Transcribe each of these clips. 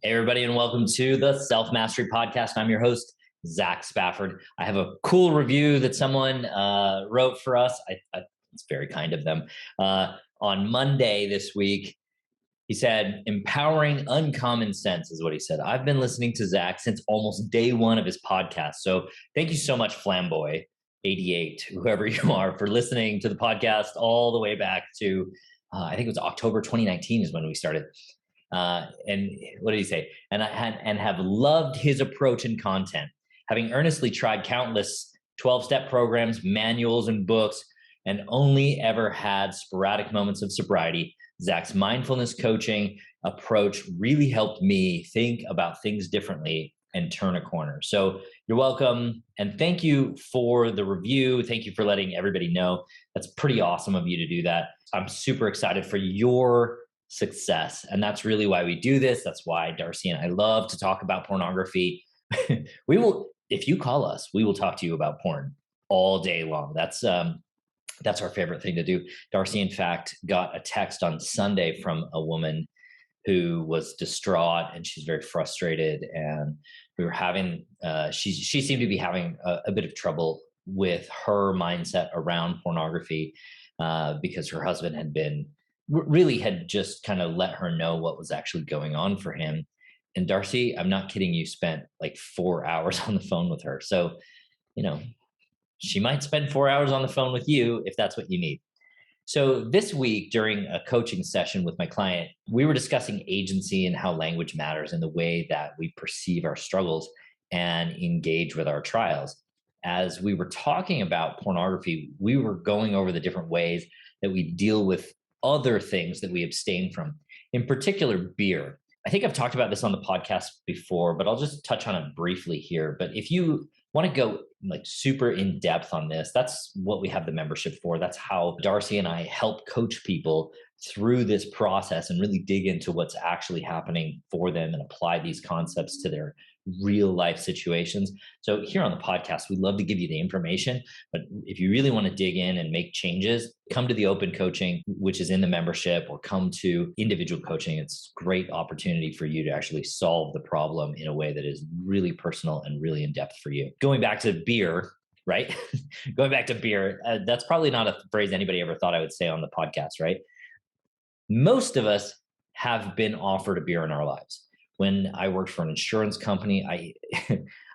Hey, everybody, and welcome to the Self Mastery Podcast. I'm your host, Zach Spafford. I have a cool review that someone wrote for us. It's very kind of them. On Monday this week, he said, "Empowering uncommon sense," is what he said. I've been listening to Zach since almost day one of his podcast. So thank you so much, Flamboy88, whoever you are, for listening to the podcast all the way back to, I think it was October 2019 is when we started. And what did he say? And have loved his approach and content, having earnestly tried countless 12-step programs, manuals, and books, and only ever had sporadic moments of sobriety. Zach's mindfulness coaching approach really helped me think about things differently and turn a corner. So you're welcome. And thank you for the review. Thank you for letting everybody know. That's pretty awesome of you to do that. I'm super excited for your success. And that's really why we do this. That's why Darcy and I love to talk about pornography. We will, if you call us, we will talk to you about porn all day long. That's our favorite thing to do. Darcy, in fact, got a text on Sunday from a woman who was distraught and she's very frustrated. And we were having, she seemed to be having a bit of trouble with her mindset around pornography because her husband had just kind of let her know what was actually going on for him. And Darcy, I'm not kidding you, spent like 4 hours on the phone with her. So, she might spend 4 hours on the phone with you if that's what you need. So this week during a coaching session with my client, we were discussing agency and how language matters in the way that we perceive our struggles and engage with our trials. As we were talking about pornography, we were going over the different ways that we deal with other things that we abstain from, in particular, beer. I think I've talked about this on the podcast before, but I'll just touch on it briefly here. But if you want to go like super in depth on this, that's what we have the membership for. That's how Darcy and I help coach people through this process and really dig into what's actually happening for them and apply these concepts to their real life situations. So here on the podcast, we love to give you the information, but if you really want to dig in and make changes, come to the open coaching, which is in the membership, or come to individual coaching. It's a great opportunity for you to actually solve the problem in a way that is really personal and really in depth for you. Going back to beer, right? Going back to beer, that's probably not a phrase anybody ever thought I would say on the podcast, right? Most of us have been offered a beer in our lives. When I worked for an insurance company, I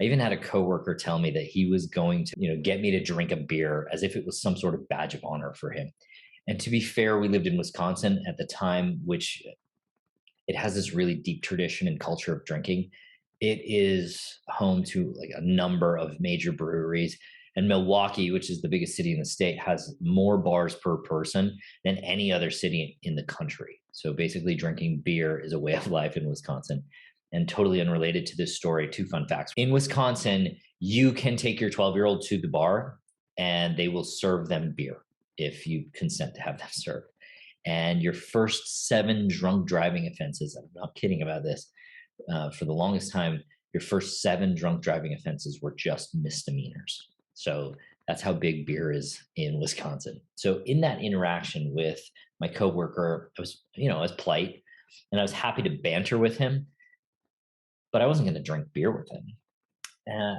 even had a coworker tell me that he was going to, get me to drink a beer as if it was some sort of badge of honor for him. And to be fair, we lived in Wisconsin at the time, which it has this really deep tradition and culture of drinking. It is home to like a number of major breweries. And Milwaukee, which is the biggest city in the state, has more bars per person than any other city in the country. So basically, drinking beer is a way of life in Wisconsin. And totally unrelated to this story, two fun facts. In Wisconsin, you can take your 12-year-old to the bar and they will serve them beer if you consent to have them served. And your first 7 drunk driving offenses, I'm not kidding about this, for the longest time, your first 7 drunk driving offenses were just misdemeanors. So that's how big beer is in Wisconsin. So in that interaction with my coworker, I was polite and I was happy to banter with him, but I wasn't going to drink beer with him.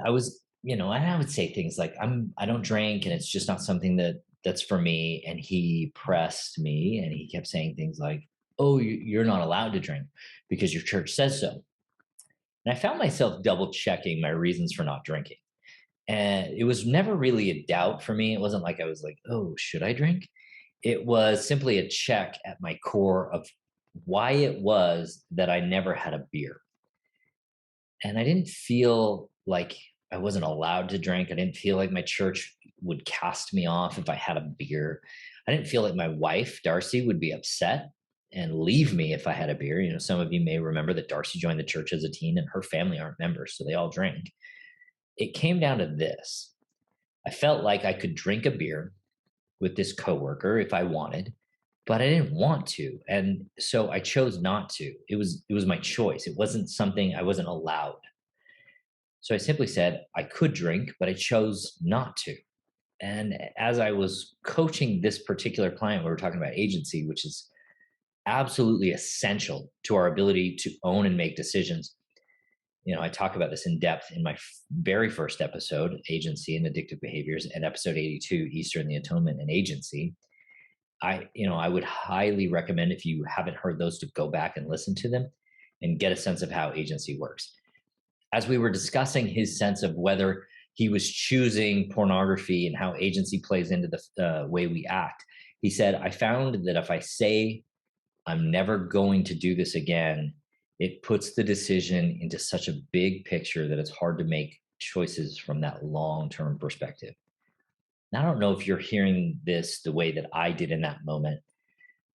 I was, and I would say things like, I don't drink and it's just not something that's for me. And he pressed me and he kept saying things like, "Oh, you're not allowed to drink because your church says so." And I found myself double checking my reasons for not drinking. And it was never really a doubt for me. It wasn't like I was like, "Oh, should I drink?" It was simply a check at my core of why it was that I never had a beer. And I didn't feel like I wasn't allowed to drink. I didn't feel like my church would cast me off if I had a beer. I didn't feel like my wife, Darcy, would be upset and leave me if I had a beer. Some of you may remember that Darcy joined the church as a teen and her family aren't members, so they all drink. It came down to this. I felt like I could drink a beer with this coworker if I wanted, but I didn't want to. And so I chose not to. It was my choice. It wasn't something I wasn't allowed. So I simply said I could drink, but I chose not to. And as I was coaching this particular client, we were talking about agency, which is absolutely essential to our ability to own and make decisions. I talk about this in depth in my very first episode, Agency and Addictive Behaviors, and episode 82, Easter and the Atonement and Agency. I would highly recommend, if you haven't heard those, to go back and listen to them and get a sense of how agency works. As we were discussing his sense of whether he was choosing pornography and how agency plays into the way we act, he said, I found that if I say I'm never going to do this again, it puts the decision into such a big picture that it's hard to make choices from that long term perspective. Now, I don't know if you're hearing this the way that I did in that moment,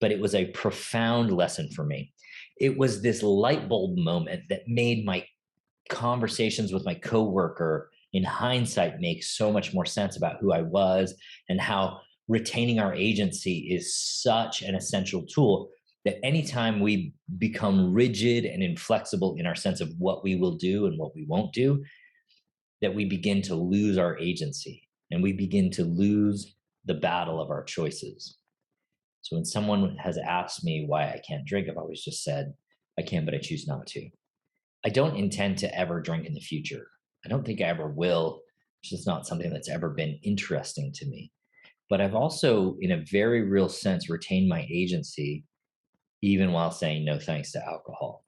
but it was a profound lesson for me. It was this light bulb moment that made my conversations with my coworker in hindsight make so much more sense about who I was and how retaining our agency is such an essential tool that anytime we become rigid and inflexible in our sense of what we will do and what we won't do, that we begin to lose our agency and we begin to lose the battle of our choices. So when someone has asked me why I can't drink, I've always just said, I can, but I choose not to. I don't intend to ever drink in the future. I don't think I ever will. It's just not something that's ever been interesting to me. But I've also, in a very real sense, retained my agency, even while saying no thanks to alcohol.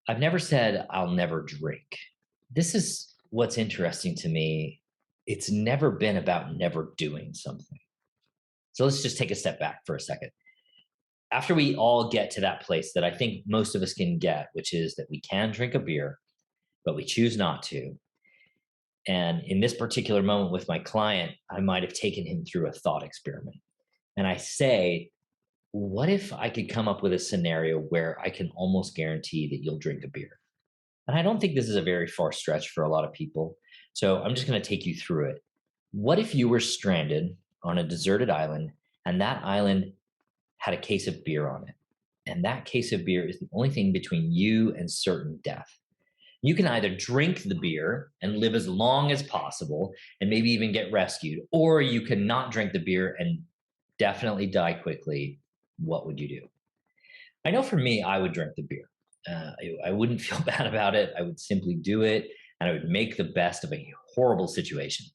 I've never said I'll never drink. This is what's interesting to me. It's never been about never doing something. So let's just take a step back for a second. After we all get to that place that I think most of us can get, which is that we can drink a beer, but we choose not to. And in this particular moment with my client, I might have taken him through a thought experiment. And I say, what if I could come up with a scenario where I can almost guarantee that you'll drink a beer? And I don't think this is a very far stretch for a lot of people. So I'm just going to take you through it. What if you were stranded on a deserted island and that island had a case of beer on it? And that case of beer is the only thing between you and certain death. You can either drink the beer and live as long as possible and maybe even get rescued, or you can not drink the beer and definitely die quickly. What would you do? I know for me, I would drink the beer. I wouldn't feel bad about it. I would simply do it and I would make the best of a horrible situation.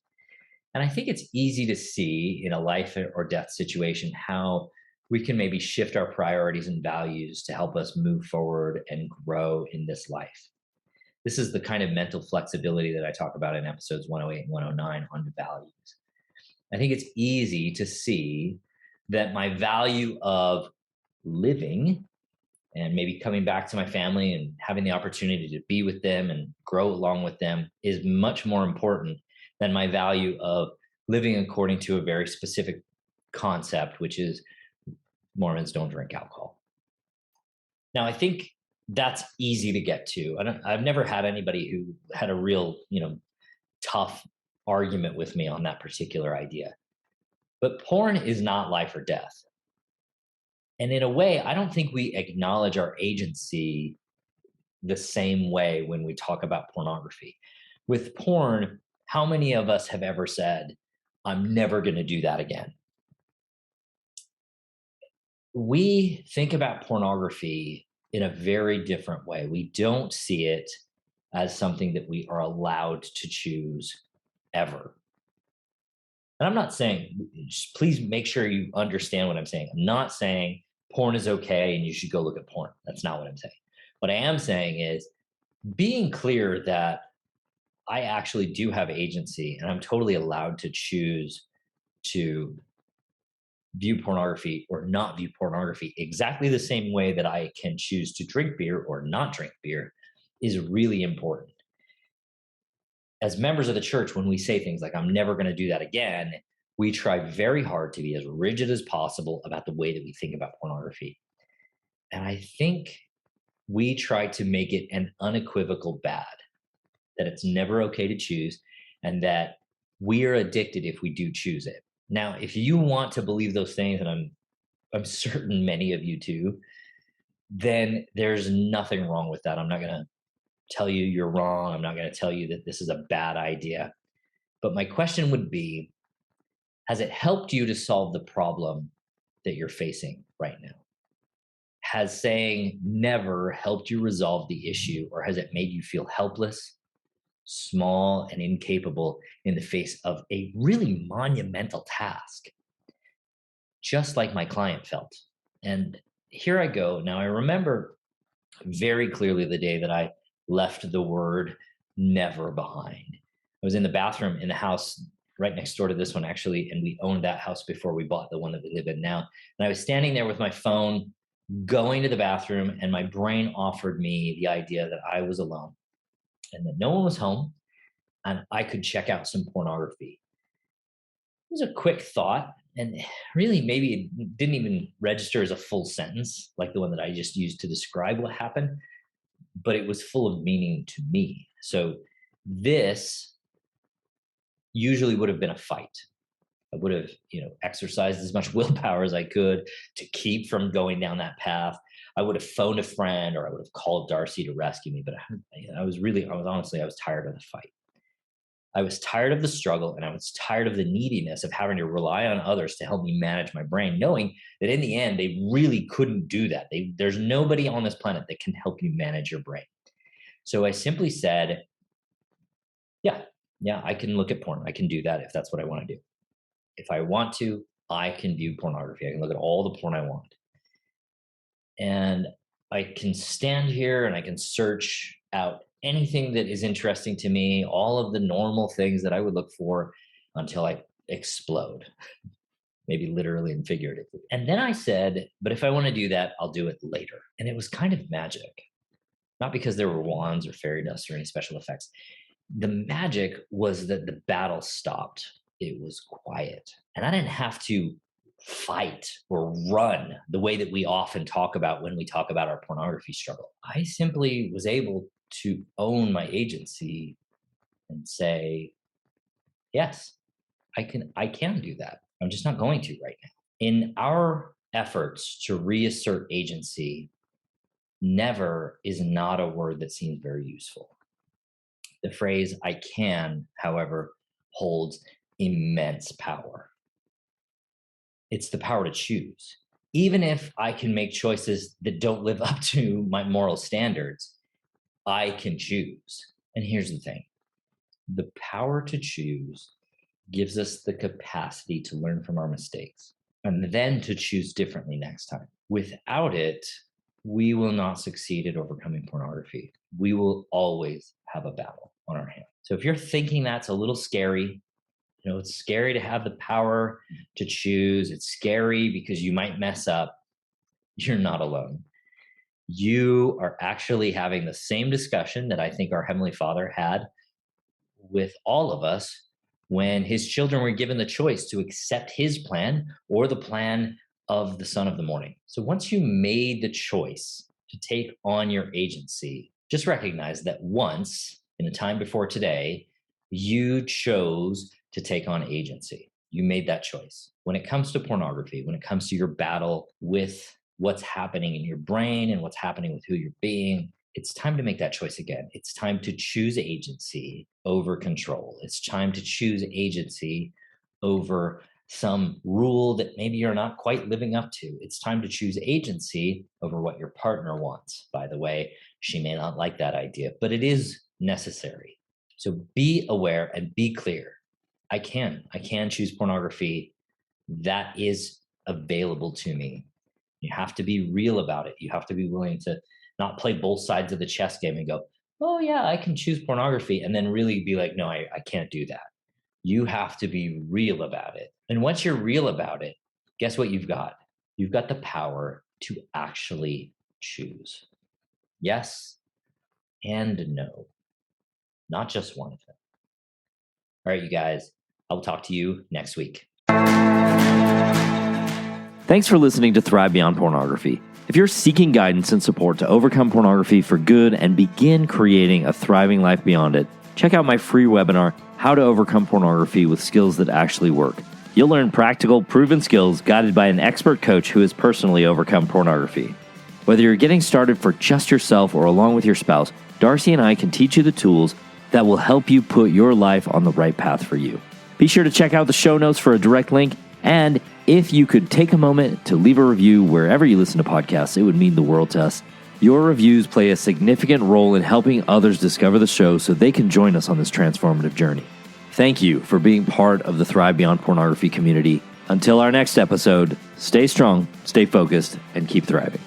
And I think it's easy to see in a life or death situation how we can maybe shift our priorities and values to help us move forward and grow in this life. This is the kind of mental flexibility that I talk about in episodes 108 and 109 on the values. I think it's easy to see that my value of living and maybe coming back to my family and having the opportunity to be with them and grow along with them is much more important than my value of living according to a very specific concept, which is Mormons don't drink alcohol. Now, I think that's easy to get to. I've never had anybody who had a real, tough argument with me on that particular idea. But porn is not life or death. And in a way, I don't think we acknowledge our agency the same way when we talk about pornography. With porn, how many of us have ever said, I'm never going to do that again? We think about pornography in a very different way. We don't see it as something that we are allowed to choose ever. And I'm not saying, just please make sure you understand what I'm saying. I'm not saying porn is okay and you should go look at porn. That's not what I'm saying. What I am saying is being clear that I actually do have agency and I'm totally allowed to choose to view pornography or not view pornography exactly the same way that I can choose to drink beer or not drink beer is really important. As members of the church, when we say things like, I'm never going to do that again, we try very hard to be as rigid as possible about the way that we think about pornography. And I think we try to make it an unequivocal bad, that it's never okay to choose, and that we are addicted if we do choose it. Now, if you want to believe those things, and I'm certain many of you do, then there's nothing wrong with that. I'm not going to tell you you're wrong. I'm not going to tell you that this is a bad idea. But my question would be, has it helped you to solve the problem that you're facing right now? has saying never helped you resolve the issue, or has it made you feel helpless, small, and incapable in the face of a really monumental task, just like my client felt? And here I go. Now, I remember very clearly the day that I left the word never behind. I was in the bathroom in the house right next door to this one, actually, and we owned that house before we bought the one that we live in now. And I was standing there with my phone, going to the bathroom, and my brain offered me the idea that I was alone and that no one was home and I could check out some pornography. It was a quick thought, and really maybe it didn't even register as a full sentence like the one that I just used to describe what happened, but it was full of meaning to me. So this usually would have been a fight. I would have, exercised as much willpower as I could to keep from going down that path. I would have phoned a friend, or I would have called Darcy to rescue me. But I was tired of the fight. I was tired of the struggle, and I was tired of the neediness of having to rely on others to help me manage my brain, knowing that in the end, they really couldn't do that. There's nobody on this planet that can help you manage your brain. So I simply said, yeah, I can look at porn. I can do that if that's what I want to do. If I want to, I can view pornography. I can look at all the porn I want. And I can stand here and I can search out anything that is interesting to me, all of the normal things that I would look for until I explode, maybe literally and figuratively. And then I said, but if I want to do that, I'll do it later. And it was kind of magic, not because there were wands or fairy dust or any special effects. The magic was that the battle stopped. It was quiet. And I didn't have to fight or run the way that we often talk about when we talk about our pornography struggle. I simply was able to own my agency and say, yes, I can do that. I'm just not going to right now. In our efforts to reassert agency, never is not a word that seems very useful. The phrase I can, however, holds immense power. It's the power to choose. Even if I can make choices that don't live up to my moral standards, I can choose. And here's the thing. The power to choose gives us the capacity to learn from our mistakes and then to choose differently next time. Without it, we will not succeed at overcoming pornography. We will always have a battle on our hands. So if you're thinking that's a little scary, it's scary to have the power to choose. It's scary because you might mess up. You're not alone. You are actually having the same discussion that I think our Heavenly Father had with all of us when his children were given the choice to accept his plan or the plan of the Son of the Morning. So once you made the choice to take on your agency, just recognize that once in the time before today, you chose to take on agency. You made that choice. When it comes to pornography, when it comes to your battle with what's happening in your brain and what's happening with who you're being, it's time to make that choice again. It's time to choose agency over control. It's time to choose agency over some rule that maybe you're not quite living up to. It's time to choose agency over what your partner wants. By the way, she may not like that idea, but it is necessary. So be aware and be clear. I can choose pornography. That is available to me. You have to be real about it. You have to be willing to not play both sides of the chess game and go, oh yeah, I can choose pornography, and then really be like, no, I can't do that. You have to be real about it. And once you're real about it, guess what you've got? You've got the power to actually choose. Yes and no. Not just one of them. All right, you guys, I'll talk to you next week. Thanks for listening to Thrive Beyond Pornography. If you're seeking guidance and support to overcome pornography for good and begin creating a thriving life beyond it, check out my free webinar, How to Overcome Pornography with Skills That Actually Work. You'll learn practical, proven skills guided by an expert coach who has personally overcome pornography. Whether you're getting started for just yourself or along with your spouse, Darcy and I can teach you the tools that will help you put your life on the right path for you. Be sure to check out the show notes for a direct link And if you could take a moment to leave a review wherever you listen to podcasts, it would mean the world to us. Your reviews play a significant role in helping others discover the show so they can join us on this transformative journey. Thank you for being part of the Thrive Beyond Pornography community. Until our next episode, stay strong, stay focused, and keep thriving.